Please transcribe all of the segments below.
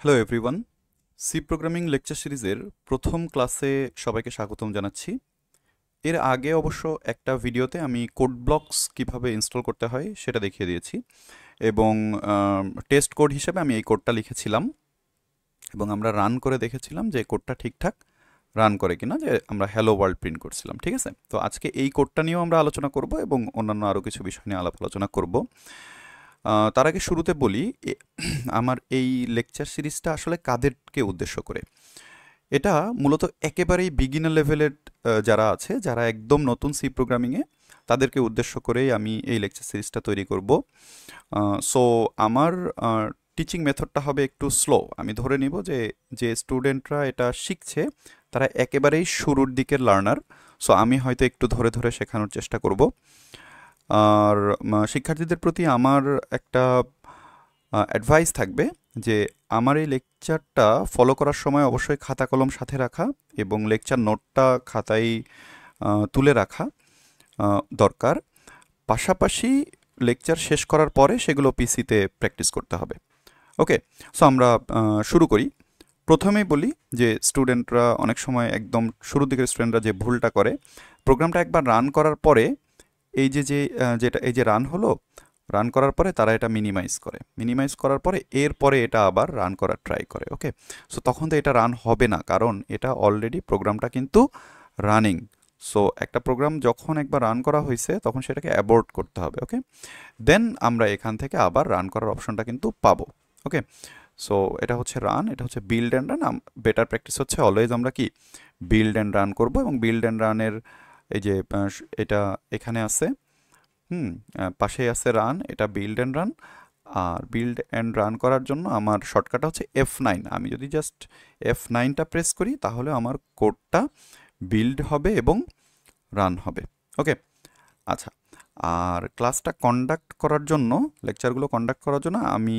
Hello everyone, C programming lecture সিরিজের প্রথম ক্লাসে সবাইকে স্বাগতম জানাচ্ছি। এর আগে অবশ্য একটা ভিডিওতে আমি কোড ব্লকস কিভাবে ইনস্টল করতে হয় সেটা দেখিয়ে দিয়েছি এবং টেস্ট কোড হিসেবে আমি এই কোডটা লিখেছিলাম এবং আমরা রান করে দেখেছিলাম যে কোডটা ঠিকঠাক রান করে কিনা, যে আমরা হ্যালো ওয়ার্ল্ড প্রিন্ট করছিলাম। ঠিক আছে, তো আজকে এই কোডটা নিয়েও আমরা আলোচনা করব এবং অন্যান্য আরও কিছু বিষয় নিয়ে আলোচনা করব। তার আগে শুরুতে বলি আমার এই লেকচার সিরিজটা আসলে কাদেরকে উদ্দেশ্য করে। এটা মূলত একেবারেই বিগিনার লেভেলের যারা আছে, যারা একদম নতুন সি প্রোগ্রামিংয়ে, তাদেরকে উদ্দেশ্য করেই আমি এই লেকচার সিরিজটা তৈরি করব। সো আমার টিচিং মেথডটা হবে একটু স্লো। আমি ধরে নিব যে যে স্টুডেন্টরা এটা শিখছে তারা একেবারেই শুরুর দিকের লার্নার। সো আমি হয়তো একটু ধরে ধরে শেখানোর চেষ্টা করব। আর শিক্ষার্থীদের প্রতি আমার একটা অ্যাডভাইস থাকবে যে আমার এই লেকচারটা ফলো করার সময় অবশ্যই খাতা কলম সাথে রাখা এবং লেকচার নোটটা খাতায় তুলে রাখা দরকার। পাশাপাশি লেকচার শেষ করার পরে সেগুলো পিসিতে প্র্যাকটিস করতে হবে। ওকে, সো আমরা শুরু করি। প্রথমেই বলি যে স্টুডেন্টরা অনেক সময়, একদম শুরুর দিকের স্টুডেন্টরা যে ভুলটা করে, প্রোগ্রামটা একবার রান করার পরে এই যে রান হলো, রান করার পরে তারা এটা মিনিমাইজ করার পরে এরপরে এটা আবার রান করার ট্রাই করে। ওকে, সো তখন তো এটা রান হবে না, কারণ এটা অলরেডি প্রোগ্রামটা কিন্তু রানিং। সো একটা প্রোগ্রাম যখন একবার রান করা হয়েছে তখন সেটাকে অ্যাবর্ট করতে হবে। ওকে, দেন আমরা এখান থেকে আবার রান করার অপশনটা কিন্তু পাবো। ওকে, সো এটা হচ্ছে রান, এটা হচ্ছে build and run. Better practice হচ্ছে অলওয়েজ আমরা কি বিল্ড অ্যান্ড রান করবো, এবং বিল্ড অ্যান্ড রানের এই যে এটা এখানে আছে, পাশেই আছে রান, এটা বিল্ড অ্যান্ড রান। আর বিল্ড অ্যান্ড রান করার জন্য আমার শর্টকাটটা হচ্ছে F9। আমি যদি জাস্ট F9টা প্রেস করি তাহলে আমার কোডটা বিল্ড হবে এবং রান হবে। ওকে, আচ্ছা। আর ক্লাসটা কন্ডাক্ট করার জন্য, লেকচারগুলো কন্ডাক্ট করার জন্য আমি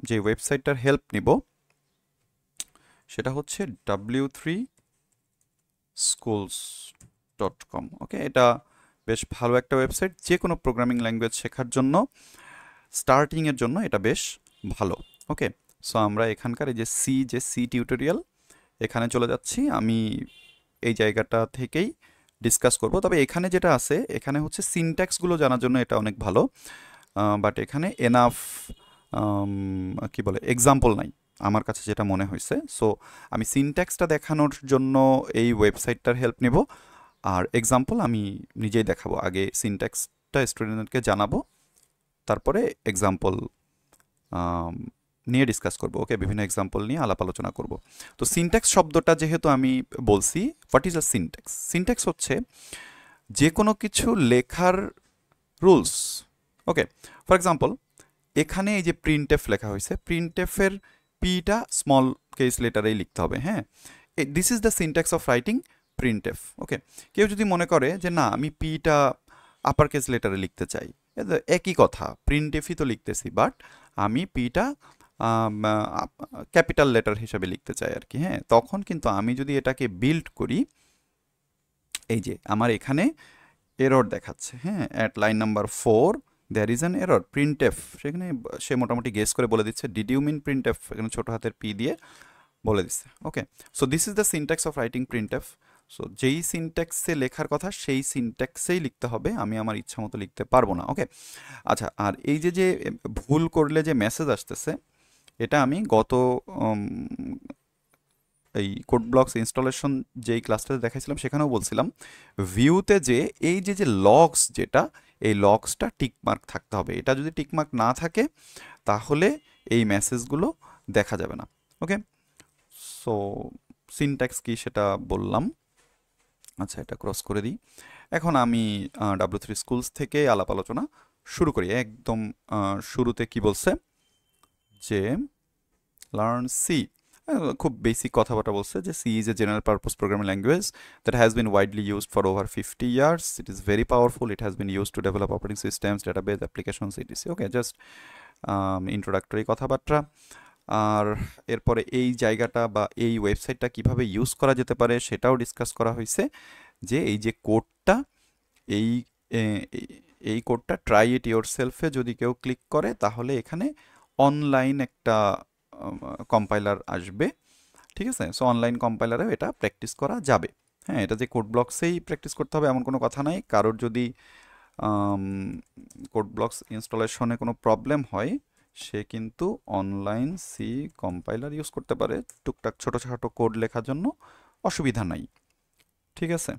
যে ওয়েবসাইটটার হেল্প নিব সেটা হচ্ছে w3schools.com। ওকে, এটা বেশ ভালো একটা ওয়েবসাইট, যে কোনো প্রোগ্রামিং ল্যাঙ্গুয়েজ শেখার জন্য, স্টার্টিংয়ের জন্য এটা বেশ ভালো। ওকে, সো আমরা এখানকার এই যে সি টিউটোরিয়াল, এখানে চলে যাচ্ছি। আমি এই জায়গাটা থেকেই ডিসকাস করব। তবে এখানে যেটা আছে, এখানে হচ্ছে সিনট্যাক্সগুলো জানার জন্য এটা অনেক ভালো, বাট এখানে এনাফ কি বলে এক্সাম্পল নাই আমার কাছে যেটা মনে হয়েছে। সো আমি সিনট্যাক্সটা দেখানোর জন্য এই ওয়েবসাইটটার হেল্প নেব, আর এক্সাম্পল আমি নিজেই দেখাবো। আগে সিনট্যাক্সটা স্টুডেন্টকে জানাবো, তারপরে এক্সাম্পল নিয়ে ডিসকাস করবো। ওকে, বিভিন্ন এক্সাম্পল নিয়ে আলাপ আলোচনা করব। তো সিনট্যাক্স শব্দটা যেহেতু আমি বলছি, what is a syntax? Syntax হচ্ছে যে কোনো কিছু লেখার রুলস। ওকে, ফর এক্সাম্পল এখানে এই যে প্রিন্টএফ লেখা হয়েছে, প্রিন্টএফের পিটা স্মল কেস লেটারেই লিখতে হবে। হ্যাঁ, this is the syntax of writing printf. Okay, কেউ যদি মনে করে যে না, আমি পিটা আপার কেস লেটারে লিখতে চাই, একই কথা, প্রিন্টএফই তো লিখতেছি, বাট আমি পিটা ক্যাপিটাল লেটার হিসেবে লিখতে চাই আর কি। হ্যাঁ, তখন কিন্তু আমি যদি এটাকে বিল্ড করি, এই যে আমার এখানে এরর দেখাচ্ছে। হ্যাঁ, at line number 4 there is an error printf. সেখানে সে মোটামুটি গেস করে বলে দিচ্ছে, ডিড ইউ মিন প্রিন্টএফ, এখানে ছোটো হাতের পি দিয়ে বলে দিচ্ছে। Okay, so this is the syntax of writing printf. So যেই সিনট্যাক্সে লেখার কথা সেই সিনট্যাক্সেই লিখতে হবে, আমি আমার ইচ্ছা মতো লিখতে পারবো না। ওকে, আচ্ছা। আর এই যে ভুল করলে যে মেসেজ আসতেছে, এটা আমি গত এই কোড ব্লকস ইনস্টলেশন যেই ক্লাসটাতে দেখাইছিলাম সেখানেও বলছিলাম, ভিউতে যে এই যে লগস, যেটা এই লগসটা টিকমার্ক থাকতে হবে। এটা যদি টিকমার্ক না থাকে তাহলে এই মেসেজগুলো দেখা যাবে না। ওকে, সো সিনট্যাক্স কি সেটা বললাম। আচ্ছা, এটা ক্রস করে দিই। এখন আমি W3 Schools থেকে আলাপ আলোচনা শুরু করি। একদম শুরুতে কি বলছে যে লার্ন সি, খুব বেসিক কথাবার্তা বলছে যে C is a general purpose programming language that has been widely used for over 50 years. It is very powerful. It has been used to develop operating systems, database, applications, etc. Okay, just introductory কথাবার্তা। আর এরপরে এই জায়গাটা বা এই ওয়েবসাইটটা কিভাবে use করা যেতে পারে সেটাও ডিসকাস করা হয়েছে, যে এই যে কোডটা, এই এই কোডটা ট্রাই ইট ইয়োর সেলফে যদি কেউ ক্লিক করে তাহলে এখানে অনলাইন একটা কম্পাইলার আসবে, ঠিক আছে? সো অনলাইন কম্পাইলারেও এটা প্র্যাকটিস করা যাবে। হ্যাঁ, এটা যে কোড ব্লকসেই প্র্যাকটিস করতে হবে এমন কোনো কথা নাই। কারোর যদি কোড ব্লকস ইনস্টলেশনে কোনো প্রবলেম হয়, সে কিন্তু অনলাইন সি কম্পাইলার ইউজ করতে পারে টুকটাক ছোটো কোড লেখার জন্য, অসুবিধা নাই, ঠিক আছে?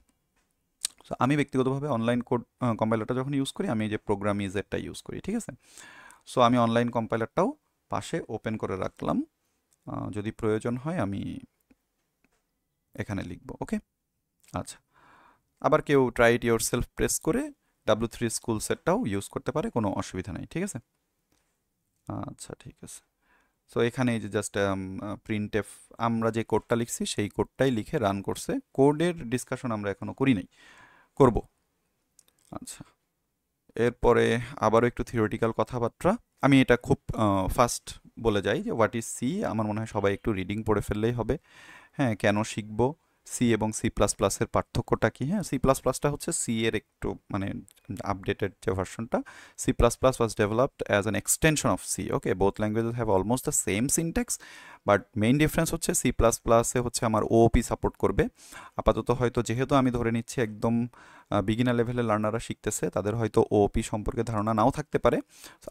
সো আমি ব্যক্তিগতভাবে অনলাইন কোড কম্পাইলারটা যখন ইউজ করি, আমি এই যে প্রোগ্রাম ইজেরটা ইউজ করি, ঠিক আছে? সো আমি অনলাইন কম্পাইলারটাও পাশে ওপেন করে রাখলাম, যদি প্রয়োজন হয় আমি এখানে লিখব, ওকে? আচ্ছা, আবার কেউ try it your self press করে W3 স্কুল সেটটাও ইউজ করতে পারে, কোনো অসুবিধা নেই, ঠিক আছে? আচ্ছা, ঠিক আছে। সো এখানে এই যে জাস্ট প্রিন্টএফ আমরা যে কোডটা লিখছি সেই কোডটাই লিখে রান করছে। কোডের ডিসকাশন আমরা এখনো করি নাই, করব। আচ্ছা, এরপরে আবারও একটু থিওরিটিক্যাল কথাবার্তা। আমি এটা খুব ফাস্ট বলে যাই যে হোয়াট ইজ সি। আমার মনে হয় সবাই একটু রিডিং পড়ে ফেললেই হবে। হ্যাঁ, কেন শিখব, সি এবং সি প্লাস প্লাসের পার্থক্যটা কি? হ্যাঁ, সি প্লাস প্লাসটা হচ্ছে সি এর একটু মানে আপডেটেড যে ভার্সনটা। C plus plus was developed as an extension of C. Okay, both languages have almost the same syntax, but main difference হচ্ছে সি প্লাস প্লাসে হচ্ছে আমার ওওপি সাপোর্ট করবে। আপাতত হয়তো যেহেতু আমি ধরে নিচ্ছি একদম বিগিনার লেভেলের লার্নাররা শিখতেছে, তাদের হয়তো ওওপি সম্পর্কে ধারণা নাও থাকতে পারে,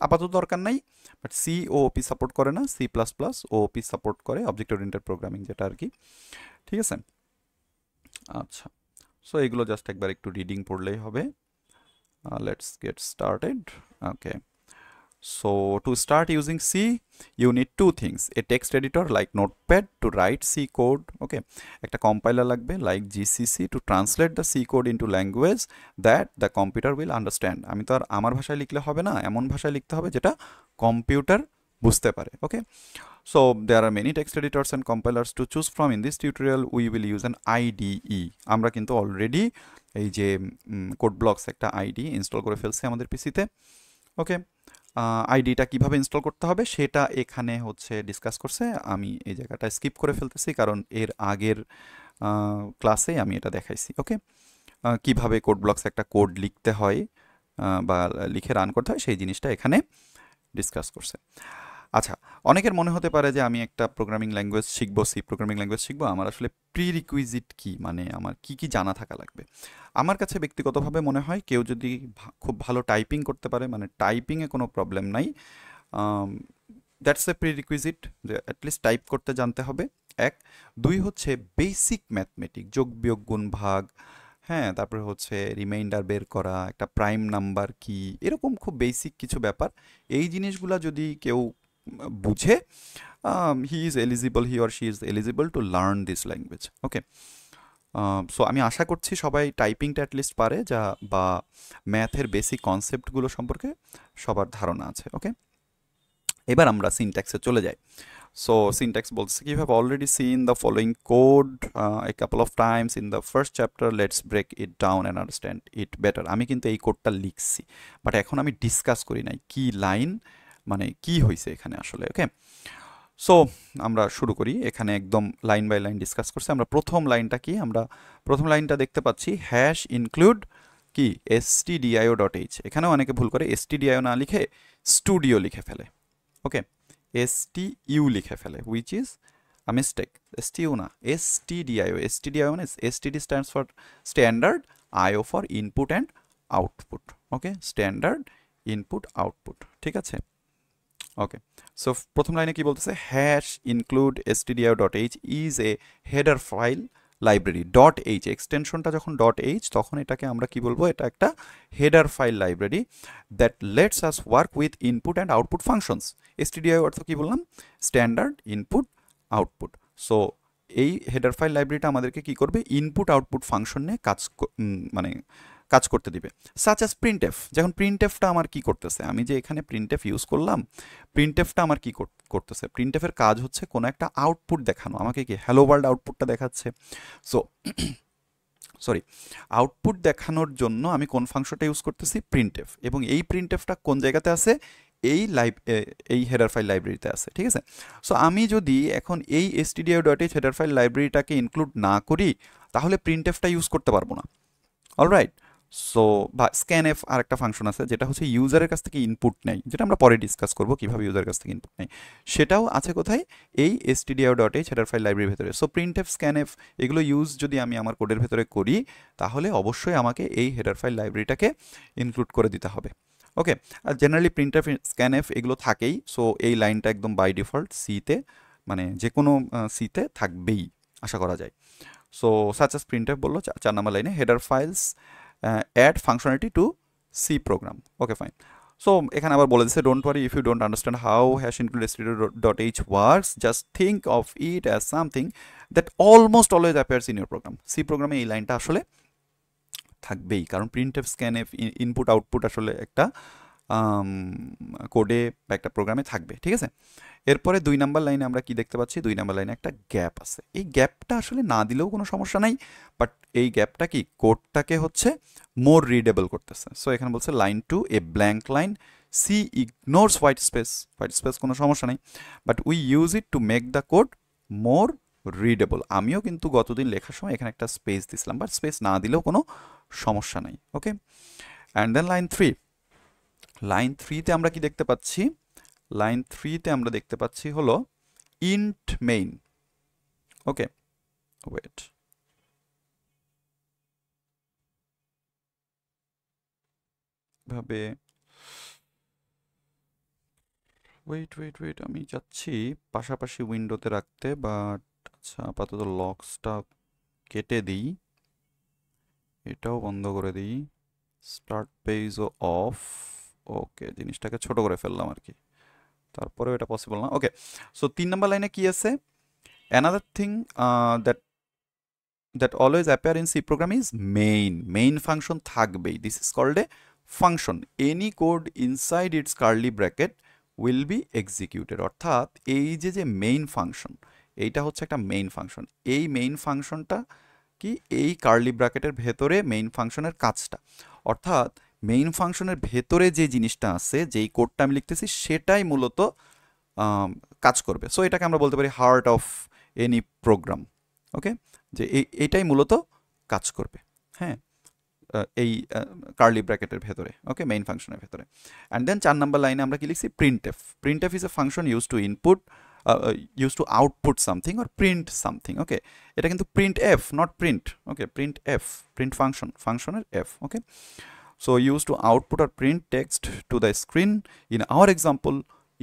আপাতত দরকার নাই। বাট সি ওওপি সাপোর্ট করে না, C plus plus OOP support করে, অবজেক্ট ওরিয়েন্টেড প্রোগ্রামিং যেটা আর কি, ঠিক আছে? আচ্ছা, সো এগুলো জাস্ট একবার একটু রিডিং পড়লেই হবে। Let's get started. Okay, so to start using C, you need two things: a text editor like Notepad to write C code, okay, একটা compiler লাগবে like GCC to translate the C code into language that the computer will understand. আমি তো আর আমার ভাষায় লিখলে হবে না, এমন ভাষায় লিখতে হবে যেটা কম্পিউটার বুঝতে পারে, ওকে? So there are many text editors and compilers to choose from. In this tutorial we will use an IDE. আমরা কিন্তু অলরেডি এই যে কোড ব্লকস একটা আইডি ইনস্টল করে ফেলছি আমাদের পিসিতে, ওকে? আইডিটা কিভাবে ইনস্টল করতে হবে সেটা এখানে হচ্ছে ডিসকাস করছে। আমি এই জায়গাটা স্কিপ করে ফেলতেছি কারণ এর আগের ক্লাসে আমি এটা দেখাইছি, ওকে? কিভাবে কোড ব্লকস একটা কোড লিখতে হয় বা লিখে রান করতে হয় সেই জিনিসটা এখানে ডিসকাস করছে। আচ্ছা, অনেকের মনে হতে পারে যে আমি একটা প্রোগ্রামিং ল্যাঙ্গুয়েজ শিখবো, সি প্রোগ্রামিং ল্যাঙ্গুয়েজ শিখবো, আমার আসলে প্রিরিকুইজিট কি, মানে আমার কি কি জানা থাকা লাগবে? আমার কাছে ব্যক্তিগতভাবে মনে হয় কেউ যদি খুব ভালো টাইপিং করতে পারে, মানে টাইপিংয়ে কোনো প্রবলেম নাই, দ্যাটস এ প্রিরিকুইজিট, যে অ্যাটলিস্ট টাইপ করতে জানতে হবে, এক। দুই হচ্ছে বেসিক ম্যাথমেটিক, যোগ বিয়োগ গুণ ভাগ, হ্যাঁ, তারপরে হচ্ছে রিমাইন্ডার বের করা, একটা প্রাইম নাম্বার কি, এরকম খুব বেসিক কিছু ব্যাপার। এই জিনিসগুলা যদি কেউ বুঝে, he or she is eligible to learn this language, okay? So আমি আশা করছি সবাই টাইপিংটা অ্যাটলিস্ট পারে, যা বা ম্যাথের বেসিক কনসেপ্টগুলো সম্পর্কে সবার ধারণা আছে, ওকে? এবার আমরা সিনট্যাক্সে চলে যাই। সো সিনট্যাক্স বলছে কি, have already seen the following code a couple of times in the first chapter, let's break it down and understand it better. আমি কিন্তু এই কোডটা লিখছি, বাট এখন আমি ডিসকাস করি নাই কি লাইন, মানে কি হয়েছে এখানে আসলে, ওকে? সো আমরা শুরু করি। এখানে একদম লাইন বাই লাইন ডিসকাস করছে। আমরা প্রথম লাইনটা কি, আমরা প্রথম লাইনটা দেখতে পাচ্ছি, হ্যাশ ইনক্লুড কি stdio.h। এখানেও অনেকে ভুল করে, stdio না লিখে স্টুডিও লিখে ফেলে, ওকে? STU লিখে ফেলে, which is a mistake. STU না, stdio। stdio মানে STD stands for standard, IO for input and output, okay? Standard input output, ঠিক আছে? ওকে, সো প্রথম লাইনে কি বলতেছে, hash include stdio.h is a header file library. Dot H এক্সটেনশনটা যখন ডট এইচ, তখন এটাকে আমরা কি বলবো, এটা একটা header file library that let's us work with input and output functions. stdio অর্থ কি বললাম, স্ট্যান্ডার্ড ইনপুট আউটপুট। সো এই হেডার ফাইল লাইব্রেরিটা আমাদেরকে কি করবে, ইনপুট আউটপুট ফাংশন নিয়ে মানে কাজ করতে দিবে। সাচ অ্যাজ প্রিন্টএফ, যখন প্রিন্টএফটা আমার কি করতেছে, আমি যে এখানে প্রিন্টএফ ইউজ করলাম, প্রিন্টএফটা আমার কি করতেছে, প্রিন্টএফের কাজ হচ্ছে কোনো একটা আউটপুট দেখানো, আমাকে কি হ্যালো ওয়ার্ল্ড আউটপুটটা দেখাচ্ছে। সো সরি, আউটপুট দেখানোর জন্য আমি কোন ফাংশনটা ইউজ করতেছি, প্রিন্টএফ, এবং এই প্রিন্টএফটা কোন জায়গাতে আছে, এই হেডার ফাইল লাইব্রেরিতে আছে, ঠিক আছে? সো আমি যদি এখন এই stdio.h হেডার ফাইল লাইব্রেরিটাকে ইনক্লুড না করি, তাহলে প্রিন্টএফটা ইউজ করতে পারবো না, অলরাইট? সো বা স্ক্যানএফ আর একটা ফাংশন আছে যেটা হচ্ছে ইউজারের কাছ থেকে ইনপুট নেয়, যেটা আমরা পরে ডিসকাস করব কিভাবে ইউজারের কাছ থেকে ইনপুট নেয়। সেটাও আছে কোথায়, এই stdio.h হেডার ফাইল লাইব্রেরির ভেতরে। সো প্রিন্টএফ, স্ক্যানএফ এগুলো ইউজ যদি আমি আমার কোডের ভেতরে করি, তাহলে অবশ্যই আমাকে এই হেডার ফাইল লাইব্রেরিটাকে ইনক্লুড করে দিতে হবে। ওকে, আর জেনারেলি প্রিন্টএফ, স্ক্যানএফ এগুলো থাকেই। সো এই লাইনটা একদম বাই ডিফল্ট সিতে, মানে যে কোনো সিতে থাকবেই আশা করা যায়। সো সাচ as printf বললো 4 নম্বর লাইনে, header files add functionality to C program. Okay fine. So এখানে আবার বলে দিচ্ছে, don't worry if you don't understand how hash include stdio.h works, just think of it as something that almost always appears in your program. C প্রোগ্রামে এই লাইনটা আসলে থাকবেই, কারণ প্রিন্টএফ, স্ক্যানএফ, ইনপুট আউটপুট আসলে একটা কোডে বা একটা প্রোগ্রামে থাকবে, ঠিক আছে। এরপরে 2 নাম্বার লাইনে আমরা কি দেখতে পাচ্ছি, 2 নাম্বার লাইনে একটা গ্যাপ আছে। এই গ্যাপটা আসলে না দিলেও কোনো সমস্যা নাই, বাট এই গ্যাপটা কি কোডটাকে হচ্ছে মোর রিডেবল করতেছে। সো এখানে বলছে line two a blank line, C ignores white space. White space কোনো সমস্যা নেই, but we use it to make the code more readable. আমিও কিন্তু গতদিন লেখার সময় এখানে একটা স্পেস দিছিলাম, বাট স্পেস না দিলেও কোনো সমস্যা নাই। ওকে, অ্যান্ড দেন লাইন 3, লাইন 3তে আমরা কি দেখতে পাচ্ছি, লাইন 3তে আমরা দেখতে পাচ্ছি হলো ইন্ট মেইন। ওকে, ওয়েট, ভাবে ওয়েট আমি চাচ্ছি পাশাপাশি উইন্ডোতে রাখতে, বাট আচ্ছা আপাতত লক্সটা কেটে দিই, এটাও বন্ধ করে দিই, স্টার্ট পেজ অফ। ওকে, জিনিসটাকে ছোট করে ফেললাম আর কি, তারপরেও এটা পসিবল না। ওকে, সো 3 নম্বর লাইনে কি আছে, another thing that always appear in C program is main function থাকবেই। this is called a function, any code inside its curly bracket will be executed। অর্থাৎ এই যে মেইন ফাংশন, এইটা হচ্ছে একটা মেইন ফাংশন। এই মেইন ফাংশনটা কি, এই কার্লি ব্র্যাকেটের ভেতরে মেইন ফাংশনের কাজটা, অর্থাৎ মেইন ফাংশনের ভেতরে যে জিনিসটা আছে, যেই কোডটা আমি লিখতেছি, সেটাই মূলত কাজ করবে। সো এটাকে আমরা বলতে পারি হার্ট অফ এনি প্রোগ্রাম। ওকে, যে এইটাই মূলত কাজ করবে, হ্যাঁ, এই কার্লি ব্র্যাকেটের ভেতরে। ওকে, মেইন ফাংশনের ভেতরে। অ্যান্ড দেন 4 নম্বর লাইনে আমরা কি লিখছি, printf. Printf is a function use to input, use to output something or print something. Okay, এটা কিন্তু print F, not print. Okay, print F, print function, ফাংশনের F. Okay, so use to output or print text to the screen. In our example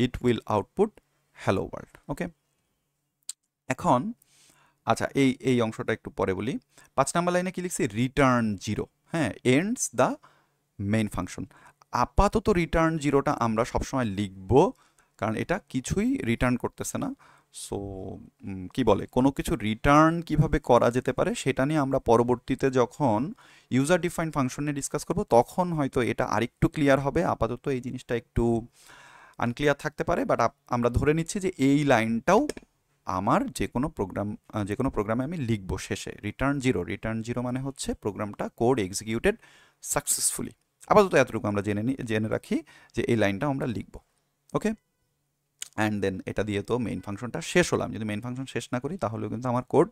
it will output hello world. Okay, এখন আচ্ছা এই অংশটা একটু পরে বলি। 5 নাম্বার লাইনে কি লিখছি, রিটার্ন 0। হ্যাঁ, এন্ডস দ্য মেইন ফাংশন। আপাতত রিটার্ন 0টা আমরা সবসময় লিখব, কারণ এটা কিছুই রিটার্ন করতেছে না। সো কি বলে, কোনো কিছু রিটার্ন কিভাবে করা যেতে পারে সেটা নিয়ে আমরা পরবর্তীতে যখন ইউজার ডিফাইন ফাংশন নিয়ে ডিসকাস করব, তখন হয়তো এটা আরেকটু ক্লিয়ার হবে। আপাতত এই জিনিসটা একটু আনক্লিয়ার থাকতে পারে, বাট আমরা ধরে নিচ্ছি যে এই লাইনটাও আমার যে কোনো প্রোগ্রামে আমি লিখবো শেষে রিটার্ন 0। রিটার্ন 0 মানে হচ্ছে প্রোগ্রামটা কোড এক্সিকিউটেড সাকসেসফুলি। আপাতত এতটুকু আমরা জেনে রাখি যে এই লাইনটা আমরা লিখবো। ওকে, অ্যান্ড দেন এটা দিয়ে তো মেইন ফাংশনটা শেষ হলাম। যদি মেইন ফাংশন শেষ না করি, তাহলেও কিন্তু আমার কোড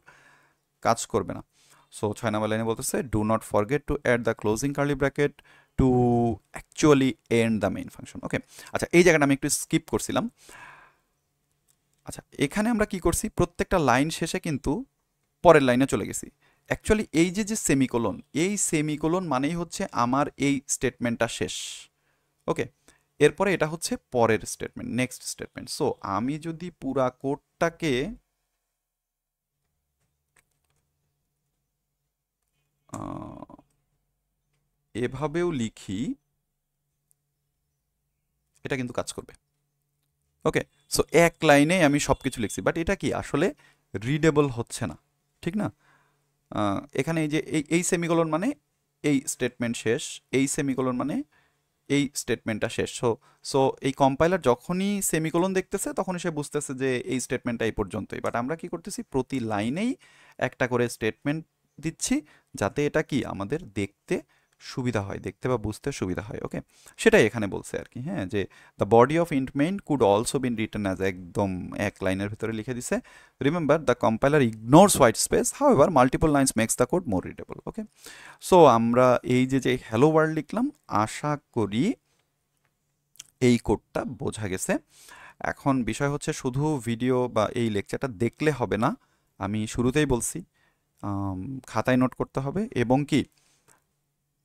কাজ করবে না। সো 6 নম্বর লাইনে বলতেছে, do not forget to add the closing curly bracket to actually end the main function. Okay, আচ্ছা এই জায়গাটা আমি একটু স্কিপ করছিলাম। আচ্ছা, এখানে আমরা কি করছি, প্রত্যেকটা লাইন শেষে কিন্তু পরের লাইনে চলে গেছি। অ্যাকচুয়ালি এই যে সেমিকোলন, এই সেমিকোলন মানেই হচ্ছে আমার এই স্টেটমেন্টটা শেষ। ওকে, এরপরে এটা হচ্ছে পরের স্টেটমেন্ট, নেক্সট স্টেটমেন্ট। সো আমি যদি পুরা কোডটাকে এভাবেও লিখি, এটা কিন্তু কাজ করবে। ওকে, সো এক লাইনে আমি সব কিছু লিখছি, বাট এটা কি আসলে রিডেবল হচ্ছে না, ঠিক না। এখানে এই যে এই সেমিকোলন মানে এই স্টেটমেন্ট শেষ, এই সেমিকোলন মানে এই স্টেটমেন্টটা শেষ। সো এই কম্পাইলার যখনই সেমিকোলন দেখতেছে, তখনই সে বুঝতেছে যে এই স্টেটমেন্টটা এই পর্যন্তই। বাট আমরা কি করতেছি, প্রতি লাইনেই একটা করে স্টেটমেন্ট দিচ্ছি, যাতে এটা কি আমাদের দেখতে সুবিধা হয়, দেখতে বা বুঝতে সুবিধা হয়। ওকে, সেটাই এখানে বলছে আর কি। হ্যাঁ, যে the body of int main could also been written as, একদম এক লাইনের ভিতরে লিখে দিছে। Remember the compiler ignores white space, however multiple lines makes the code more readable. Okay, so আমরা এই যে হ্যালো ওয়ার্ল্ড লিখলাম, আশা করি এই কোডটা বোঝা গেছে। এখন বিষয় হচ্ছে শুধু ভিডিও বা এই লেকচারটা দেখলে হবে না, আমি শুরুতেই বলছি খাতায় নোট করতে হবে এবং কি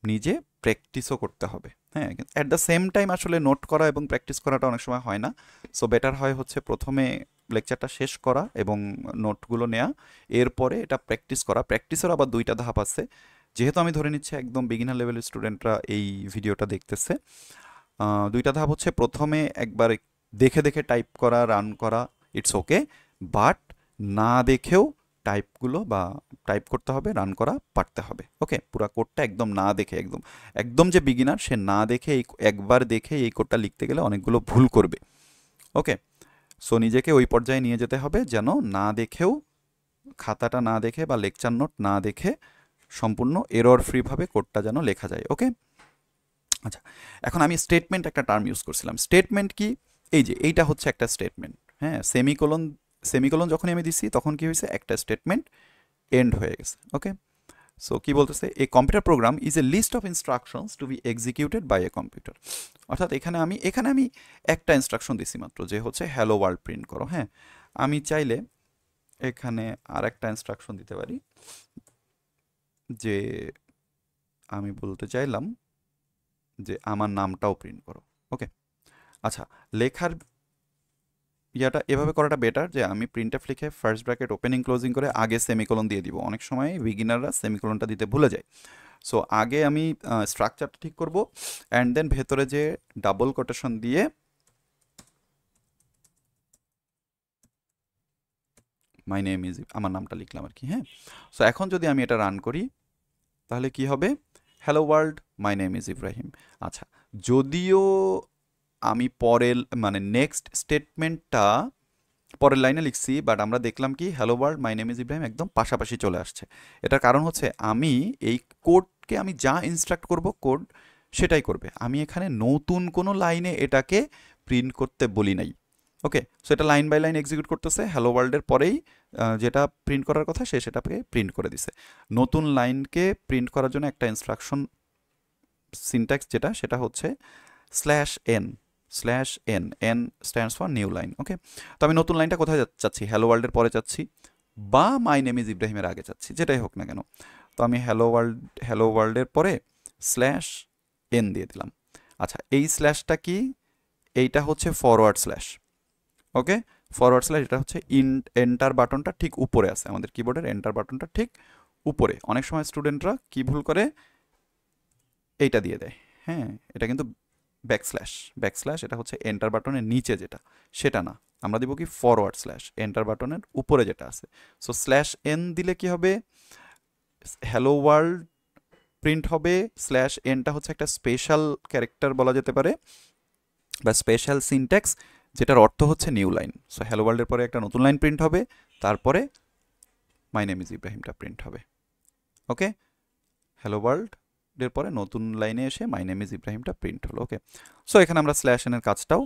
নিজে প্র্যাকটিসও করতে হবে। হ্যাঁ, অ্যাট দ্য সেম টাইম আসলে নোট করা এবং প্র্যাকটিস করাটা অনেক সময় হয় না। সো বেটার হয় হচ্ছে প্রথমে লেকচারটা শেষ করা এবং নোটগুলো নেওয়া, এরপরে এটা প্র্যাকটিস করা। প্র্যাকটিসের আবার দুইটা ধাপ আছে, যেহেতু আমি ধরে নিচ্ছি একদম বিগিনার লেভেলের স্টুডেন্টরা এই ভিডিওটা দেখতেছে। দুইটা ধাপ হচ্ছে, প্রথমে একবার দেখে দেখে টাইপ করা, রান করা, ইটস ওকে, বাট না দেখেও টাইপগুলো বা টাইপ করতে হবে, রান করা পারতে হবে। ওকে, পুরো কোডটা একদম না দেখে, একদম একদম যে বিগিনার সে না দেখে একবার দেখে এই কোডটা লিখতে গেলে অনেকগুলো ভুল করবে। ওকে, সো নিজেকে ওই পর্যায়ে নিয়ে যেতে হবে যেন না দেখেও, খাতাটা না দেখে বা লেকচার নোট না দেখে সম্পূর্ণ এরর ফ্রিভাবে কোডটা যেন লেখা যায়। ওকে, আচ্ছা, এখন আমি স্টেটমেন্ট একটা টার্ম ইউজ করছিলাম। স্টেটমেন্ট কি? এই যে এইটা হচ্ছে একটা স্টেটমেন্ট। হ্যাঁ, সেমিকোলন সেমিকোলন যখনই আমি দিছি তখন কি হয়েছে, একটা স্টেটমেন্ট এন্ড হয়ে গেছে। ওকে, সো কি বলতেছে, a computer program is a list of instructions to be executed by a computer. অর্থাৎ এখানে আমি একটা ইনস্ট্রাকশন দিছি মাত্র, যে হচ্ছে হ্যালো ওয়ার্ল্ড প্রিন্ট করো। হ্যাঁ, আমি চাইলে এখানে আর একটা ইনস্ট্রাকশন দিতে পারি, যে আমি বলতে চাইলাম যে আমার নামটাও প্রিন্ট করো। ওকে, আচ্ছা, লেখার ইয়াটা এভাবে করাটা বেটার, যে আমি প্রিন্টএফ লিখে ফার্স্ট ব্র্যাকেট ওপেনিং ক্লোজিং করে আগে সেমিকোলন দিয়ে দিব। অনেক সময় বিগিনাররা সেমিকোলনটা দিতে ভুলে যায়। সো আগে আমি স্ট্রাকচারটা ঠিক করব, অ্যান্ড দেন ভেতরে যে ডাবল কোটেশন দিয়ে মাই নেম ইজ, আমার নামটা লিখলাম আর কি। হ্যাঁ, সো এখন যদি আমি এটা রান করি তাহলে কি হবে, hello world, my name is Ibrahim. আচ্ছা, যদিও আমি পরের মানে নেক্সট স্টেটমেন্টটা পরের লাইনে লিখছি, বাট আমরা দেখলাম কি hello world my name is Ibrahim একদম পাশাপাশি চলে আসছে। এটার কারণ হচ্ছে আমি এই কোডকে আমি যা ইনস্ট্রাক্ট করব কোড সেটাই করবে। আমি এখানে নতুন কোনো লাইনে এটাকে প্রিন্ট করতে বলি নাই। ওকে, সো এটা লাইন বাই লাইন এক্সিকিউট করতেছে, হ্যালো ওয়ার্ল্ডের পরেই যেটা প্রিন্ট করার কথা সে সেটাকে প্রিন্ট করে দিছে। নতুন লাইনকে প্রিন্ট করার জন্য একটা ইনস্ট্রাকশন সিনট্যাক্স যেটা, সেটা হচ্ছে slash N, slash N, N stands for new line. Okay, তো আমি নতুন লাইনটা কোথায় চাচ্ছি, হ্যালো ওয়ার্ল্ডের পরে চাচ্ছি বা মাই নেম ইজ ইব্রাহিমের আগে চাচ্ছি, যেটাই হোক না কেন। তো আমি হ্যালো ওয়ার্ল্ডের পরে স্ল্যাশ এন দিয়ে দিলাম। আচ্ছা, এই স্ল্যাশটা কি, এইটা হচ্ছে ফরওয়ার্ড স্ল্যাশ। ওকে, ফরওয়ার্ড স্ল্যাশ, এটা হচ্ছে এন্টার বাটনটা ঠিক উপরে আছে, আমাদের কিবোর্ডের এন্টার বাটনটা ঠিক উপরে। অনেক সময় স্টুডেন্টরা কি ভুল করে, এইটা দিয়ে দেয়। হ্যাঁ, এটা কিন্তু ব্যাকস্ল্যাশ, ব্যাকস্ল্যাশ এটা হচ্ছে এন্টার বাটনের নিচে যেটা, সেটা না। আমরা দিব কি ফরওয়ার্ড স্ল্যাশ, এন্টার বাটনের উপরে যেটা আছে। সো স্ল্যাশ এন দিলে কি হবে, হ্যালো ওয়ার্ল্ড প্রিন্ট হবে। স্ল্যাশ এনটা হচ্ছে একটা স্পেশাল ক্যারেক্টার বলা যেতে পারে, বা স্পেশাল সিনট্যাক্স, যেটার অর্থ হচ্ছে নিউ লাইন। সো হ্যালো ওয়ার্ল্ডের পরে একটা নতুন লাইন প্রিন্ট হবে, তারপরে মাই নেম ইজ ইব্রাহিমটা প্রিন্ট হবে। ওকে, হ্যালো ওয়ার্ল্ড এর পরে নতুন লাইনে এসে মাই নেম ইজ ইব্রাহিমটা প্রিন্ট হলো। ওকে, সো এখানে আমরা স্ল্যাশ এনের কাজটাও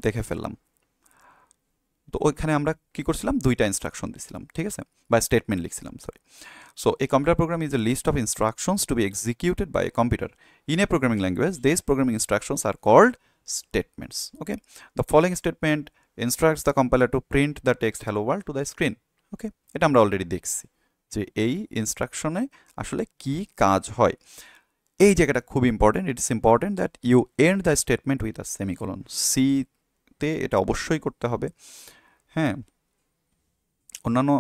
দেখে ফেললাম। তো ওইখানে আমরা কি করছিলাম, দুইটা ইনস্ট্রাকশন দিছিলাম, ঠিক আছে, বা স্টেটমেন্ট লিখছিলাম, sorry. So a computer program is a list of instructions to be executed by a computer in a programming language. This programming instructions are called statements. Okay, the following statement instructs the compiler to print the text hello world to the screen. Okay, এটা আমরা already দেখছি যে এই ইনস্ট্রাকশনে আসলে কি কাজ হয়। এই জায়গাটা খুব important, it is important that you end the statement with a semicolon. সিতে এটা অবশ্যই করতে হবে। হ্যাঁ, অন্যান্য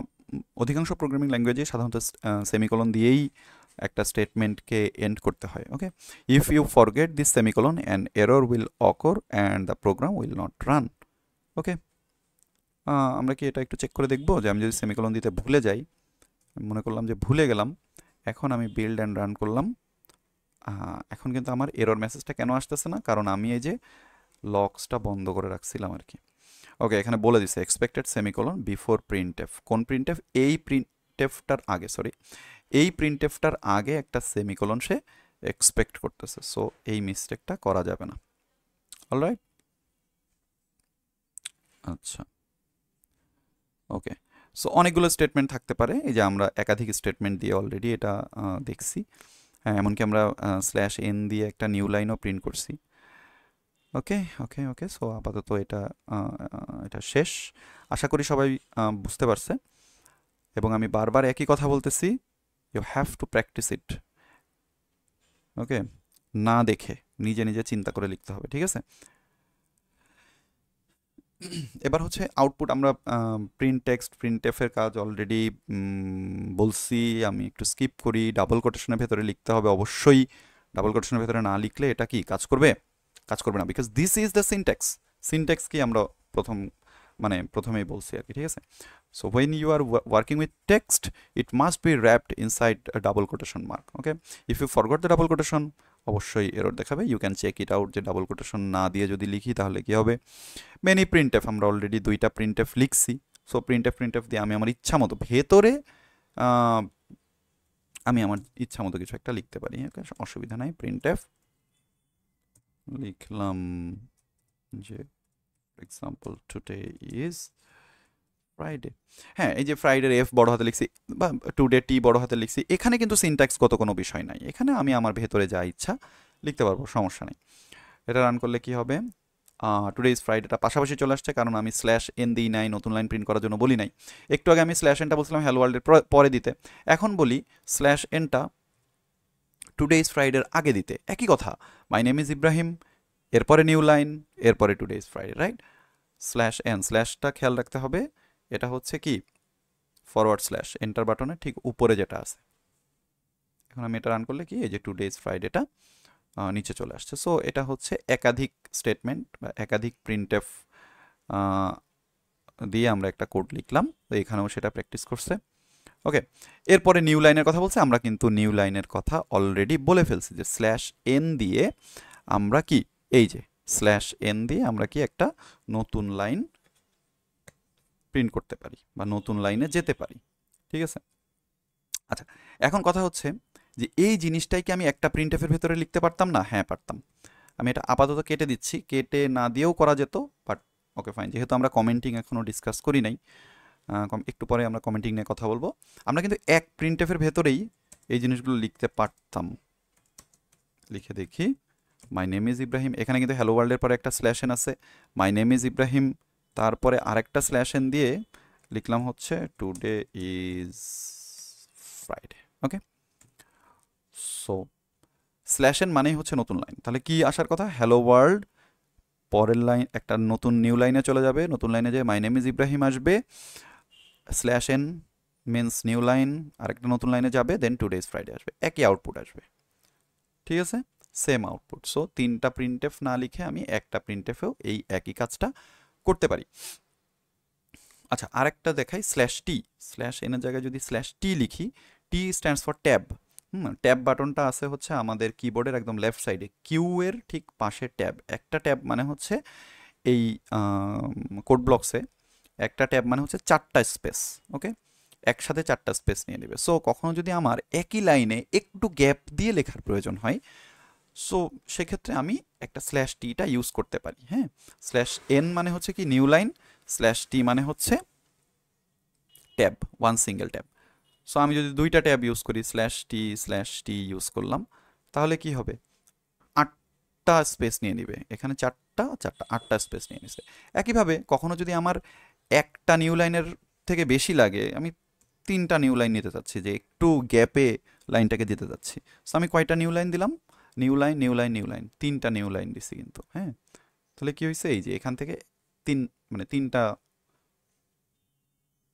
অধিকাংশ প্রোগ্রামিং ল্যাঙ্গুয়েজে সাধারণত সেমিকোলন দিয়েই একটা স্টেটমেন্টকে এন্ড করতে হয়। Okay, if you forget this semicolon and error will occur and the program will not run. Okay, আমরা কি এটা একটু চেক করে দেখবো, যে আমি যদি সেমিকোলন দিতে ভুলে যাই, মনে করলাম যে ভুলে গেলাম, এখন আমি বিল্ড অ্যান্ড রান করলাম, এখন কিন্তু আমার এরর মেসেজটা কেন আসতেছে না, কারণ আমি এই যে লক্সটা বন্ধ করে রাখছিলাম আর কি। ওকে, এখানে বলে দিছে এক্সপেক্টেড সেমিকোলন বিফোর প্রিন্টএফ। কোন প্রিন্টএফ? এই প্রিন্টএফটার আগে, সরি, এই প্রিন্টএফটার আগে একটা সেমিকোলন সে এক্সপেক্ট করতেছে। সো এই মিস্টেকটা করা যাবে না। অলরাইট, আচ্ছা, ওকে। সো অনেকগুলো স্টেটমেন্ট থাকতে পারে, এই যে আমরা একাধিক স্টেটমেন্ট দিয়ে অলরেডি এটা দেখছি। হ্যাঁ, এমনকি আমরা স্ল্যাশ এন দিয়ে একটা নিউ লাইনও প্রিন্ট করছি। ওকে ওকে ওকে, সো আপাতত এটা এটা শেষ। আশা করি সবাই বুঝতে পারছে, এবং আমি বারবার একই কথা বলতেছি, ইউ হ্যাভ টু প্র্যাকটিস ইট। ওকে, না দেখে নিজে নিজে চিন্তা করে লিখতে হবে, ঠিক আছে? এবার হচ্ছে আউটপুট। আমরা প্রিন্ট টেক্সট, প্রিন্ট এফের কাজ অলরেডি বলছি, আমি একটু স্কিপ করি। ডাবল কোটেশনের ভেতরে লিখতে হবে অবশ্যই। ডাবল কোটেশনের ভেতরে না লিখলে এটা কি কাজ করবে? কাজ করবে না, because this is the syntax. Syntax কি আমরা প্রথমেই বলছি আর কি, ঠিক আছে? So when you are working with text, it must be wrapped inside double quotation mark. Okay, if you forgot the double quotation, অবশ্যই এরর দেখাবে। You can check it out, যে ডাবল কোটেশন না দিয়ে যদি লিখি তাহলে কি হবে। মেনি প্রিন্টএফ, আমরা অলরেডি 2টা প্রিন্টএফ লিখছি। সো প্রিন্টএফ দিয়ে আমি আমার ইচ্ছা মতো ভেতরে আমি আমার ইচ্ছা মতো কিছু একটা লিখতে পারি, ওকে, অসুবিধা নাই। প্রিন্টএফ লিখলাম যে এক্সাম্পল টুডে ইজ ফ্রাইডে। হ্যাঁ, এই যে ফ্রাইডের এফ বড় হাতে লিখছি, বা টুডে টি বড় হাতে লিখছি, এখানে কিন্তু সিনট্যাক্সগত কোনো বিষয় নাই। এখানে আমি আমার ভেতরে যা ইচ্ছা লিখতে পারবো, সমস্যা নেই। এটা রান করলে কি হবে? টুডে ইজ ফ্রাইডেটা পাশাপাশি চলে আসছে, কারণ আমি স্ল্যাশ এন দিই নাই, নতুন লাইন প্রিন্ট করার জন্য বলি নাই। একটু আগে আমি স্ল্যাশ এনটা বলছিলাম হ্যালো ওয়ার্ল্ডের পরে দিতে, এখন বলি স্ল্যাশ এনটা টুডে ইজ ফ্রাইডের আগে দিতে। একই কথা, মাই নেম ইজ ইব্রাহিম, এরপরে নিউ লাইন, এরপরে today is Friday, right? Slash N, স্ল্যাশটা খেয়াল রাখতে হবে, এটা হচ্ছে কি ফরওয়ার্ড স্ল্যাশ, এন্টার বাটনের ঠিক উপরে যেটা আছে। এখন আমি এটা রান করলে কি, এই যে টুডে ইজ ফ্রাইডেটা নিচে চলে আসছে। সো এটা হচ্ছে একাধিক স্টেটমেন্ট বা একাধিক প্রিন্টএফ দিয়ে আমরা একটা কোড লিখলাম। তো এখানেও সেটা প্র্যাকটিস করছে। ওকে, এরপরে নিউ লাইনের কথা বলছে। আমরা কিন্তু নিউ লাইনের কথা অলরেডি বলে ফেলছি, যে স্ল্যাশ এন দিয়ে আমরা কি, এই যে স্ল্যাশ এন দিয়ে আমরা কি একটা নতুন লাইন প্রিন্ট করতে পারি বা নতুন লাইনে যেতে পারি, ঠিক আছে? আচ্ছা, এখন কথা হচ্ছে যে এই জিনিসটাই কি আমি একটা প্রিন্টএফের ভেতরে লিখতে পারতাম না? হ্যাঁ, পারতাম। আমি এটা আপাতত কেটে দিচ্ছি, কেটে না দিয়েও করা যেত, বাট ওকে ফাইন। যেহেতু আমরা কমেন্টিং এখনও ডিসকাস করি নাই, একটু পরে আমরা কমেন্টিং নিয়ে কথা বলবো। আমরা কিন্তু এক প্রিন্টএফের ভেতরেই এই জিনিসগুলো লিখতে পারতাম। লিখে দেখি, মাই নেম ইজ ইব্রাহিম, এখানে কিন্তু হ্যালো ওয়ার্ল্ডের পরে একটা স্ল্যাশ এন আছে, মাই নেম ইজ ইব্রাহিম, তারপরে আরেকটা স্ল্যাশ এন দিয়ে লিখলাম হচ্ছে today is Friday. Okay, so slash N মানেই হচ্ছে নতুন লাইন। তাহলে কি আসার কথা? হ্যালো ওয়ার্ল্ড, পরের লাইন একটা নতুন নিউ লাইনে চলে যাবে, নতুন লাইনে যে মাই নেম ইজ ইব্রাহিম আসবে, slash N means new line, আরেকটা নতুন লাইনে যাবে, দেন টুডে ইজ ফ্রাইডে আসবে, একই আউটপুট আসবে, ঠিক আছে? Same output. সো 3টা প্রিন্টএফ না লিখে আমি একটা প্রিন্টএফেও এই একই কাজটা করতে পারি। আচ্ছা, আরেকটা দেখাই, স্ল্যাশ টি। স্ল্যাশ এনের জায়গায় যদি স্ল্যাশ টি লিখি, টি স্ট্যান্ডস ফর ট্যাব। ট্যাব বাটনটা আছে হচ্ছে আমাদের কিবোর্ডের একদম লেফট সাইডে, কিউ এর ঠিক পাশে ট্যাব। একটা ট্যাব মানে হচ্ছে এই কোড ব্লকসে একটা ট্যাব মানে হচ্ছে 4টা স্পেস। ওকে, একসাথে 4টা স্পেস নিয়ে নেবে। সো কখনো যদি আমার একই লাইনে একটু গ্যাপ দিয়ে লেখার প্রয়োজন হয়, সো সেক্ষেত্রে আমি একটা স্ল্যাশ টিটা ইউজ করতে পারি। হ্যাঁ, স্ল্যাশ এন মানে হচ্ছে কি নিউ লাইন, স্ল্যাশ টি মানে হচ্ছে tab, one single tab. So আমি যদি 2টা ট্যাব ইউজ করি, স্ল্যাশ টি ইউজ করলাম, তাহলে কি হবে? 8টা স্পেস নিয়ে নিবে। এখানে 4টা 4টা 8টা স্পেস নিয়ে নিছে। একইভাবে কখনো যদি আমার একটা নিউ লাইনের থেকে বেশি লাগে, আমি 3টা নিউ লাইন নিতে চাচ্ছি, যে একটু গ্যাপে লাইনটাকে দিতে চাচ্ছি, সো আমি কয়টা নিউ লাইন দিলাম? New line, new line, new line, 3টা নিউ লাইন দিছি কিন্তু। হ্যাঁ, তাহলে কি হয়েছে? এই যে এখান থেকে 3টা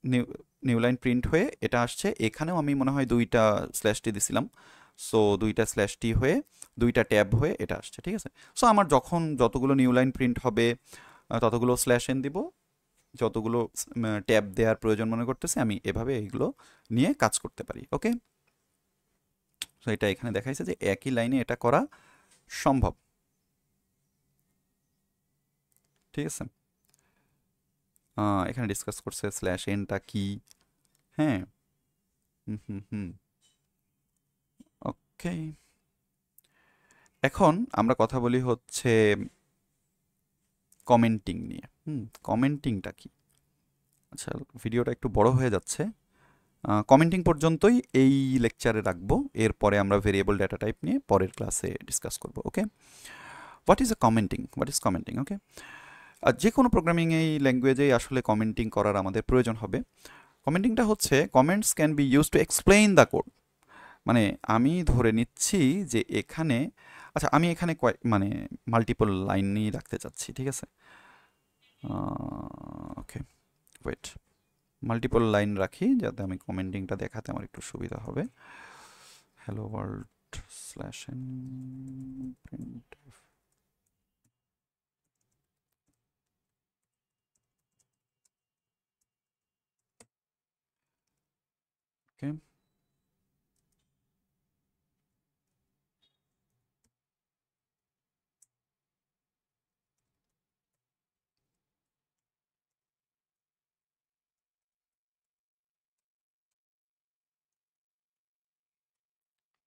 নিউ নিউ লাইন প্রিন্ট হয়ে এটা আসছে। এখানেও আমি মনে হয় 2টা স্ল্যাশ টি দিছিলাম, সো 2টা স্ল্যাশ টি হয়ে 2টা ট্যাব হয়ে এটা আসছে, ঠিক আছে? সো আমার যখন যতগুলো নিউ লাইন প্রিন্ট হবে ততগুলো স্ল্যাশ এন দিব, যতগুলো ট্যাব দেওয়ার প্রয়োজন মনে করতেছে আমি এভাবে এইগুলো নিয়ে কাজ করতে পারি। ওকে, সো এটা এখানে দেখাইছে যে একই লাইনে এটা করা সম্ভব, ঠিক আছে? এখানে ডিসকাস করছে স্ল্যাশ এনটা কি। হ্যাঁ, হুম হুম হুম, ওকে, এখন আমরা কথা বলি হচ্ছে কমেন্টিং নিয়ে। কমেন্টিংটা কি? আচ্ছা, ভিডিওটা একটু বড় হয়ে যাচ্ছে। কমেন্টিং পর্যন্তই এই লেকচারে রাখবো, এরপরে আমরা ভেরিয়েবল ডেটা টাইপ নিয়ে পরের ক্লাসে ডিসকাস করব। ওকে, হোয়াট ইজ কমেন্টিং? ওকে, আর যে কোনো প্রোগ্রামিং এই ল্যাঙ্গুয়েজেই আসলে কমেন্টিং করার আমাদের প্রয়োজন হবে। কমেন্টিংটা হচ্ছে comments can be use to explain the code. মানে আমি ধরে নিচ্ছি যে এখানে, আচ্ছা আমি এখানে মানে মাল্টিপল লাইন নিয়ে রাখতে চাচ্ছি, ঠিক আছে? ওকে, ওয়েট, মাল্টিপল লাইন রাখি যাতে আমি কমেন্টিংটা দেখাতে আমার একটু সুবিধা হবে। Hello world slash N print. Okay,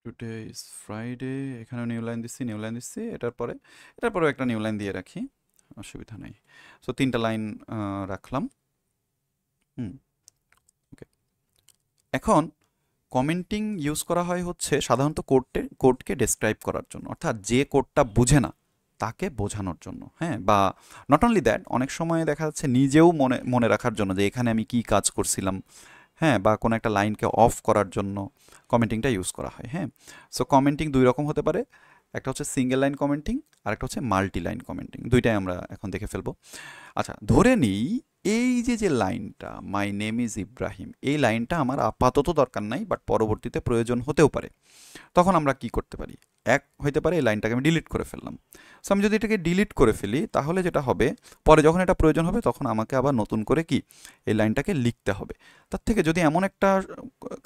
today is Friday, এখানে নিউ লাইন দিচ্ছি, এটার পরেও একটা নিউ লাইন দিয়ে রাখি, অসুবিধা নেই। সো 3টা লাইন রাখলাম। ওকে, এখন কমেন্টিং ইউজ করা হয় হচ্ছে সাধারণত কোডকে ডেসক্রাইব করার জন্য, অর্থাৎ যে কোডটা বুঝে না তাকে বোঝানোর জন্য। হ্যাঁ, বা নট অনলি দ্যাট, অনেক সময় দেখা যাচ্ছে নিজেও মনে মনে রাখার জন্য যে এখানে আমি কি কাজ করছিলাম। হ্যাঁ, বা কোনো একটা লাইনকে অফ করার জন্য কমেন্টিংটা ইউজ করা হয়। হ্যাঁ, সো কমেন্টিং দুই রকম হতে পারে, একটা হচ্ছে সিঙ্গেল লাইন কমেন্টিং আর একটা হচ্ছে মাল্টি লাইন কমেন্টিং। দুইটাই আমরা এখন দেখে ফেলবো। আচ্ছা, ধরে নিই এই যে লাইনটা মাই নেম ইজ ইব্রাহিম, এই লাইনটা আমার আপাতত দরকার নাই, বাট পরবর্তীতে প্রয়োজন হতেও পারে। তখন আমরা কি করতে পারি? এক হইতে পারে এই লাইনটাকে আমি ডিলিট করে ফেললাম। সো আমি যদি এটাকে ডিলিট করে ফেলি তাহলে যেটা হবে, পরে যখন এটা প্রয়োজন হবে তখন আমাকে আবার নতুন করে কি এই লাইনটাকে লিখতে হবে। তার থেকে যদি এমন একটা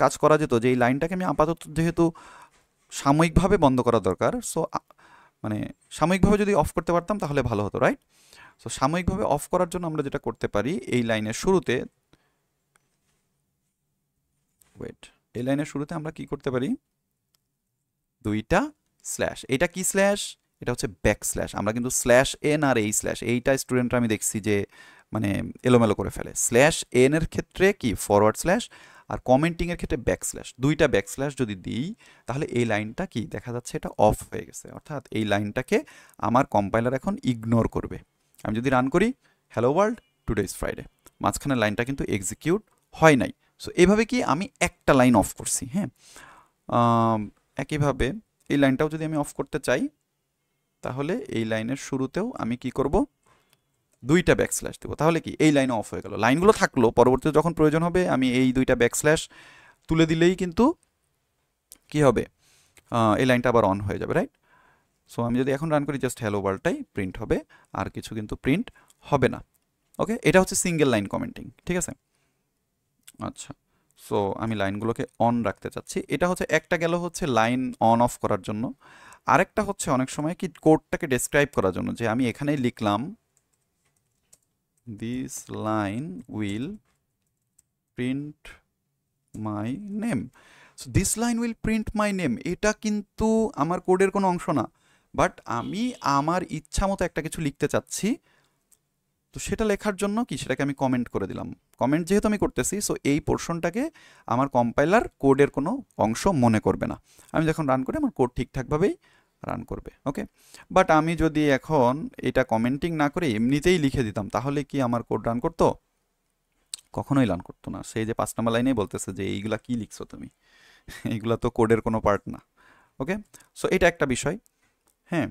কাজ করা যেত যে এই লাইনটাকে আমি আপাতত, যেহেতু সাময়িকভাবে বন্ধ করা দরকার, সো মানে সাময়িকভাবে যদি অফ করতে পারতাম তাহলে ভালো হতো, রাইট? সো সাময়িকভাবে অফ করার জন্য আমরা যেটা করতে পারি, এই লাইনের শুরুতে, ওয়েট, এই লাইনের শুরুতে আমরা কি করতে পারি, দুইটা স্ল্যাশ। এটা কি স্ল্যাশ? এটা হচ্ছে ব্যাক স্ল্যাশ। আমরা কিন্তু স্ল্যাশ এন আর এই স্ল্যাশ, এইটা স্টুডেন্টরা আমি দেখছি যে মানে এলোমেলো করে ফেলে। স্ল্যাশ এন এর ক্ষেত্রে কি ফরওয়ার্ড স্ল্যাশ, আর কমেন্টিং এর ক্ষেত্রে ব্যাক স্ল্যাশ। দুইটা ব্যাক স্ল্যাশ যদি দিই তাহলে এই লাইনটা কি দেখা যাচ্ছে, এটা অফ হয়ে গেছে, অর্থাৎ এই লাইনটাকে আমার কম্পাইলার এখন ইগনোর করবে। আমি যদি রান করি hello world today is Friday, মাঝখানে লাইনটা কিন্তু এক্সিকিউট হয় নাই। সো এইভাবে কি আমি একটা লাইন অফ করছি। হ্যাঁ, একইভাবে এই লাইনটাও যদি আমি অফ করতে চাই তাহলে এই লাইনের শুরুতেও আমি কি করব, দুইটা ব্যাকস্ল্যাশ দেবো। তাহলে কি এই লাইনও অফ হয়ে গেল, লাইনগুলো থাকলো, পরবর্তীতে যখন প্রয়োজন হবে আমি এই দুইটা ব্যাকস্ল্যাশ তুলে দিলেই কিন্তু কি হবে, এই লাইনটা আবার অন হয়ে যাবে, রাইট? সো আমি যদি এখন রান করি জাস্ট হ্যালো ওয়ার্ল্ডটাই প্রিন্ট হবে, আর কিছু কিন্তু প্রিন্ট হবে না। ওকে, এটা হচ্ছে সিঙ্গেল লাইন কমেন্টিং, ঠিক আছে? আচ্ছা, সো আমি লাইনগুলোকে অন রাখতে চাচ্ছি। এটা হচ্ছে একটা গেল হচ্ছে লাইন অন অফ করার জন্য। আরেকটা হচ্ছে অনেক সময় কি কোডটাকে ডেসক্রাইব করার জন্য, যে আমি এখানেই লিখলাম this line will print my name. So this line will print my name, এটা কিন্তু আমার কোডের কোনো অংশ না, বাট আমি আমার ইচ্ছা মতো একটা কিছু লিখতে চাচ্ছি। তো সেটা লেখার জন্য কি সেটাকে আমি কমেন্ট করে দিলাম। কমেন্ট যেহেতু আমি করতেছি, সো এই পোর্শনটাকে আমার কম্পাইলার কোডের কোনো অংশ মনে করবে না। আমি যখন রান করি আমার কোড ঠিকঠাকভাবেই রান করবে। ওকে, বাট আমি যদি এখন এটা কমেন্টিং না করে এমনিতেই লিখে দিতাম তাহলে কি আমার কোড রান করতো? কখনোই রান করতো না। সেই যে 5 নম্বর লাইনেই বলতেছে যে এইগুলা কি লিখছো তুমি, এইগুলা তো কোডের কোনো পার্ট না। ওকে, সো এটা একটা বিষয়। হ্যাঁ,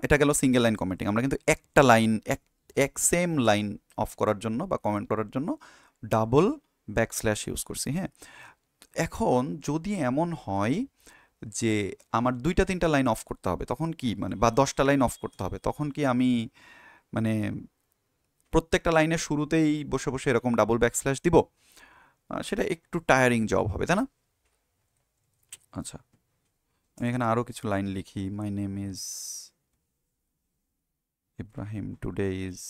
এটা গেল সিঙ্গেল লাইন কমেন্টিং। আমরা কিন্তু একটা লাইন, এক সেম লাইন অফ করার জন্য বা কমেন্ট করার জন্য ডাবল ব্যাকস্ল্যাশ ইউজ করছি। হ্যাঁ, এখন যদি এমন হয় যে আমার 2টা 3টা লাইন অফ করতে হবে তখন কি, মানে বা 10টা লাইন অফ করতে হবে তখন কি আমি মানে প্রত্যেকটা লাইনের শুরুতেই বসে বসে এরকম ডাবল ব্যাকস্ল্যাশ দিব? সেটা একটু টায়ারিং জব হবে, তাই না? আচ্ছা, আমি এখানে আরও কিছু লাইন লিখি। My name is Ibrahim, today is,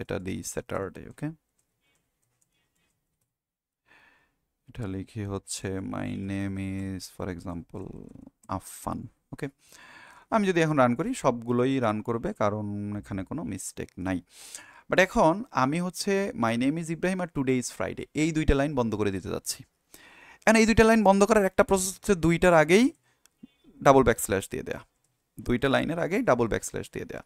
এটা দিই স্যাটারডে। ওকে, এটা লিখি হচ্ছে my name is for example Affan. Okay, আমি যদি এখন রান করি সবগুলোই রান করবে, কারণ এখানে কোনো মিস্টেক নাই। বাট এখন আমি হচ্ছে মাই নেম ইজ ইব্রাহিম আর টুডে ইজ ফ্রাইডে এই দুইটা লাইন বন্ধ করে দিতে যাচ্ছি। এখন এই দুইটা লাইন বন্ধ করার একটা প্রসেস হচ্ছে দুইটার আগেই ডাবল ব্যাকস্ল্যাশ দিয়ে দেয়া, দুইটা লাইনের আগেই ডাবল ব্যাকস্ল্যাশ দিয়ে দেয়া।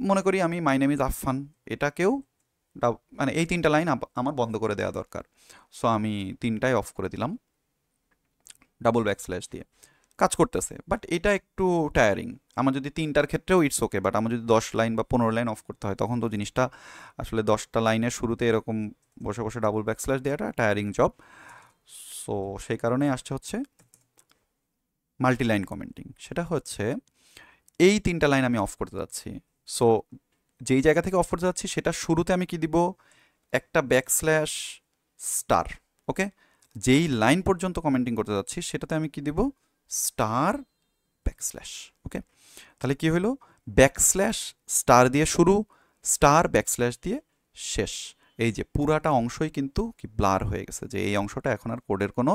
মনে করি আমি মাই নেম ইজ আফফান, এটাকেও মানে এই তিনটা লাইন আমার বন্ধ করে দেওয়া দরকার। সো আমি তিনটাই অফ করে দিলাম ডাবল ব্যাকস্ল্যাশ দিয়ে। কাজ করতেছে, বাট এটা একটু টায়ারিং। আমার যদি তিনটার ক্ষেত্রেও ইটস ওকে, বাট আমার যদি 10 লাইন বা 15 লাইন অফ করতে হয় তখন তো জিনিসটা আসলে 10টা লাইনের শুরুতে এরকম বসে বসে ডাবল ব্যাকস্ল্যাশ দেওয়াটা টায়ারিং জব। সো সেই কারণেই আসছে হচ্ছে মাল্টি লাইন কমেন্টিং। সেটা হচ্ছে এই তিনটা লাইন আমি অফ করতে যাচ্ছি। সো যেই জায়গা থেকে অফ করতে যাচ্ছি সেটা শুরুতে আমি কি দিব, একটা ব্যাকস্ল্যাশ স্টার। ওকে, যেই লাইন পর্যন্ত কমেন্টিং করতে যাচ্ছি সেটাতে আমি কি দিব, স্টার ব্যাকস্ল্যাশ। ওকে, তাহলে কি হলো, ব্যাকস্ল্যাশ স্টার দিয়ে শুরু, স্টার ব্যাকস্ল্যাশ দিয়ে শেষ। এই যে পুরাটা অংশই কিন্তু কি ব্লার হয়ে গেছে, যে এই অংশটা এখন আর কোডের কোনো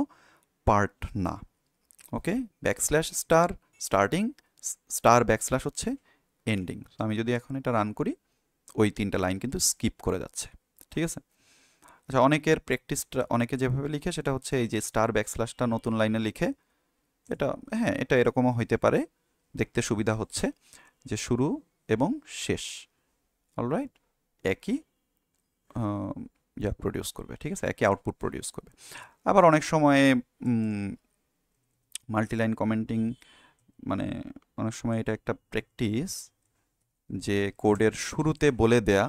পার্ট না। Okay, backslash star starting, star backslash হচ্ছে এন্ডিং। আমি যদি এখন এটা রান করি ওই তিনটা লাইন কিন্তু স্কিপ করে যাচ্ছে। ঠিক আছে, আচ্ছা, অনেকের প্র্যাকটিসটা অনেকে যেভাবে লিখে সেটা হচ্ছে এই যে স্টার ব্যাকস্ল্যাশটা নতুন লাইনে লিখে, এটা হ্যাঁ এটা এরকমও হইতে পারে, দেখতে সুবিধা হচ্ছে যে শুরু এবং শেষ অলরাইট একই প্রডিউস করবে। ঠিক আছে, একই আউটপুট প্রডিউস করবে। আবার অনেক সময় মাল্টিলাইন কমেন্টিং মানে অনেক সময় এটা একটা প্র্যাকটিস যে কোডের শুরুতে বলে দেয়া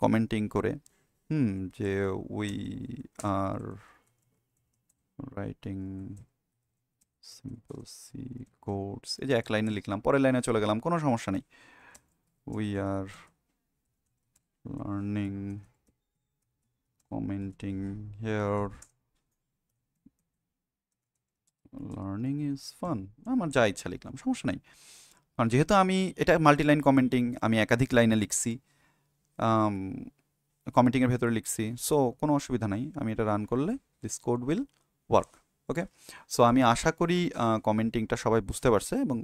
কমেন্টিং করে, যে we are writing simple C codes, এই যে এক লাইনে লিখলাম পরের লাইনে চলে গেলাম, কোনো সমস্যা নেই। We are learning commenting here, learning is fun, আমার যা ইচ্ছা লিখলাম, সমস্যা নাই। কারণ যেহেতু আমি এটা মাল্টি লাইন কমেন্টিং, আমি একাধিক লাইনে লিখছি, কমেন্টিংয়ের ভেতরে লিখছি, সো কোনো অসুবিধা নাই। আমি এটা রান করলে this code will work. Okay, so আমি আশা করি কমেন্টিংটা সবাই বুঝতে পারছে, এবং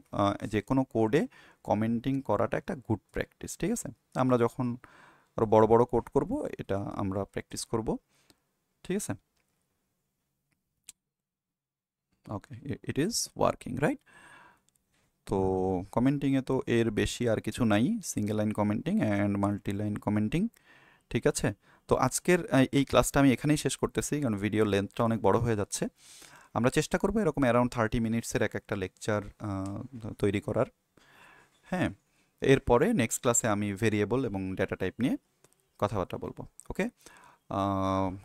যে কোনো কোডে কমেন্টিং করাটা একটা গুড প্র্যাকটিস। ঠিক আছে, আমরা যখন আরও বড় বড় কোড করব এটা আমরা প্র্যাকটিস করব। ঠিক আছে, ওকে, ইট ইজ ওয়ার্কিং রাইট। তো কমেন্টিংয়ে তো এর বেশি আর কিছু নাই, single line commenting and multi line commenting. ঠিক আছে, তো আজকের এই ক্লাসটা আমি এখানেই শেষ করতেছি, কারণ ভিডিও লেন্থটা অনেক বড় হয়ে যাচ্ছে। আমরা চেষ্টা করবো এরকম অ্যারাউন্ড 30 মিনিটসের এক একটা লেকচার তৈরি করার। হ্যাঁ, এরপরে নেক্সট ক্লাসে আমি ভেরিয়েবল এবং ডেটা টাইপ নিয়ে কথাবার্তা বলবো। ওকে,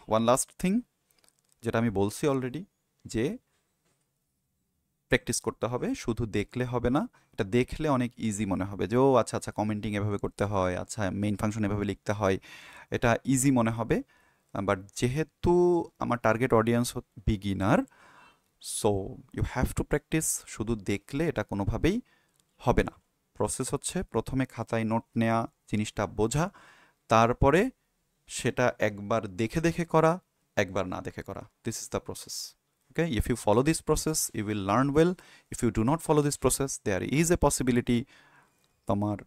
ওয়ান লাস্ট থিং যেটা আমি বলছি অলরেডি, যে প্র্যাকটিস করতে হবে, শুধু দেখলে হবে না। এটা দেখলে অনেক ইজি মনে হবে যে ও আচ্ছা আচ্ছা কমেন্টিং এভাবে করতে হয়, আচ্ছা মেইন ফাংশন এভাবে লিখতে হয়, এটা ইজি মনে হবে। বাট যেহেতু আমার target audience beginner, so you have to practice. শুধু দেখলে এটা কোনোভাবেই হবে না। প্রসেস হচ্ছে প্রথমে খাতায় নোট নেওয়া, জিনিসটা বোঝা, তারপরে সেটা একবার দেখে দেখে করা, একবার না দেখে করা। This is the process. Okay, if you follow this process you will learn well. If you do not follow this process there is a possibility তোমার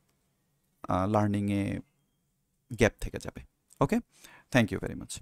লার্নিংয়ে গ্যাপ থেকে যাবে। ওকে, থ্যাংক ইউ ভেরি মাচ।